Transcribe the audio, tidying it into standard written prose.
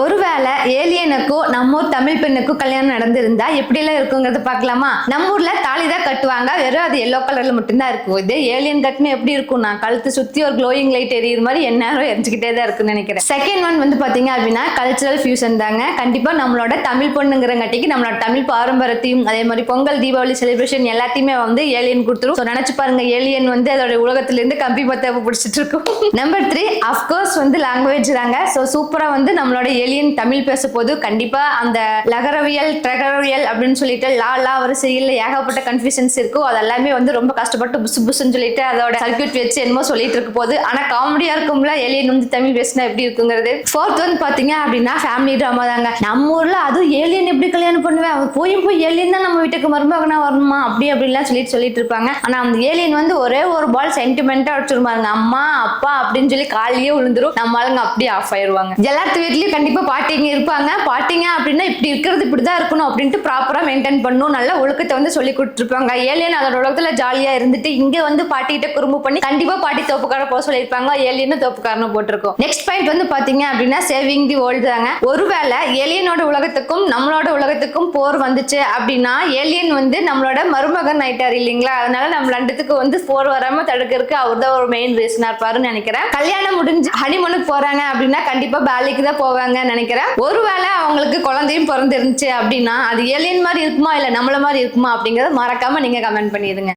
ஒருவேளை ஏலியனுக்கும் நம்ம ஊர் தமிழ் பெண்ணுக்கும் கல்யாணம் நடந்திருந்தா எப்படி எல்லாம் இருக்குங்கிறத பார்க்கலாமா? நம்ம ஊர்ல தாலி தான் கட்டுவாங்க, வெறும் அது எல்லோ கலர்ல மட்டும்தான் இருக்கும். இதே ஏலியன் கட்டுன்னு எப்படி இருக்கும்? நான் கழுத்து சுத்தி ஒரு க்ளோயிங் லைட் எரியுற மாதிரி எந்நேரம் எரிஞ்சுக்கிட்டே தான் இருக்குன்னு நினைக்கிறேன். செகண்ட் ஒன் வந்து பாத்தீங்க அப்படின்னா கல்ச்சரல் ஃபியூஷன் தாங்க. கண்டிப்பா நம்மளோட தமிழ் பொண்ணுங்கிறங்காட்டிக்கு நம்மளோட தமிழ் பாரம்பரியத்தையும் அதே மாதிரி பொங்கல் தீபாவளி செலிப்ரேஷன் எல்லாத்தையுமே வந்து ஏலியன் கொடுத்துரும். நினைச்சு பாருங்க, ஏலியன் வந்து அதோட உலகத்துல இருந்து கம்பி மத்த பிடிச்சிட்டு இருக்கும். நம்பர் 3 அஃப்கோர்ஸ் வந்து லாங்குவேஜ் தாங்க. ஸோ சூப்பரா வந்து நம்மளோட ஏலியன் தமிழ் பேச போது கண்டிப்பா அந்த லகரவியல் ட்ரகரவியல் அப்படின்னு சொல்லிட்டு லா வரிசையில் ஏகப்பட்ட கன்ஃபியூஷன்ஸ் இருக்கும். அது எல்லாமே வந்து ரொம்ப கஷ்டப்பட்டு புசு புசுன்னு சொல்லிட்டு அதோட சர்க்கியூட் வச்சு என்னமோ சொல்லிட்டு இருக்க போது. ஆனா காமெடியா இருக்கும்ல ஏலியன் வந்து தமிழ் பேசினா எப்படி இருக்குங்கிறது. ஃபோர்த் வந்து பாத்தீங்க அப்படின்னா ஃபேமிலி ட்ராமா தாங்க. நம்ம ஊர்ல அதுவும் ஏலியன் எப்படி கல்யாணம் பண்ணுவேன், அவன் போய் ஏலியன் தான் நம்ம வீட்டுக்கு மருமகனா வரணுமா அப்படிலாம் சொல்லிட்டு இருப்பாங்க. ஆனா அந்த ஏலியன் வந்து ஒரே ஒரு பால் சென்டிமெண்டா வச்சிருப்பாங்க, அம்மா அப்பா அப்படின்னு சொல்லி காலையே விழுந்துரும். நம்ம ஆளுங்க அப்படியே ஆஃப் ஆயிருவாங்க. எல்லாத்து வீட்லயும் கண்டிப்பா பாட்டிங்க இருப்பாங்க. பாட்டிங்க அப்படின்னா இப்படி இருக்கிறது இப்படிதான் இருக்கணும் அப்படின்ட்டு ப்ராப்பரா மெயின்டைன் பண்ணும், நல்ல ஒழுக்கத்தை வந்து சொல்லி கொடுத்துருப்பாங்க. ஏலியன் அதோட உலகத்துல ஜாலியா இருந்துட்டு இங்க வந்து பாட்டிகிட்ட குறும்பு பண்ணி கண்டிப்பா பாட்டி தோப்புக்கார போக சொல்லியிருப்பாங்க, ஏலியன் தோப்புக்காரனும் போட்டிருக்கோம். நெக்ஸ்ட் பாயிண்ட் வந்து பாத்தீங்க அப்படின்னா சேவிங் தி வேர்ல்ட் தாங்க. ஒருவேளை ஏலியனோட உலகத்துக்கும் நம்மளோட உலகத்துக்கும் போர் வந்துச்சு அப்படின்னா ஏலியன் வந்து நம்மளோட மருமகன் ஆயிட்டாரு இல்லைங்களா? அதனால நம்ம ரெண்டுத்துக்கு வந்து போர் வராம தடுக்கிறதுக்கு அவர் தான் ஒரு மெயின் ரீசனா இருப்பாருன்னு நினைக்கிறேன். கல்யாணம் முடிஞ்சு ஹனிமூனுக்கு போறாங்க அப்படின்னா கண்டிப்பா பேலிக்கு தான் போவாங்க நினைக்கிறேன். ஒருவேளை அவங்களுக்கு குழந்தையும் பிறந்திருந்துச்சு அப்படின்னா அது ஏலியன் மாதிரி இருக்குமா இல்ல நம்மள மாதிரி இருக்குமா அப்படிங்கறத மறக்காம நீங்க கமெண்ட் பண்ணிடுங்க.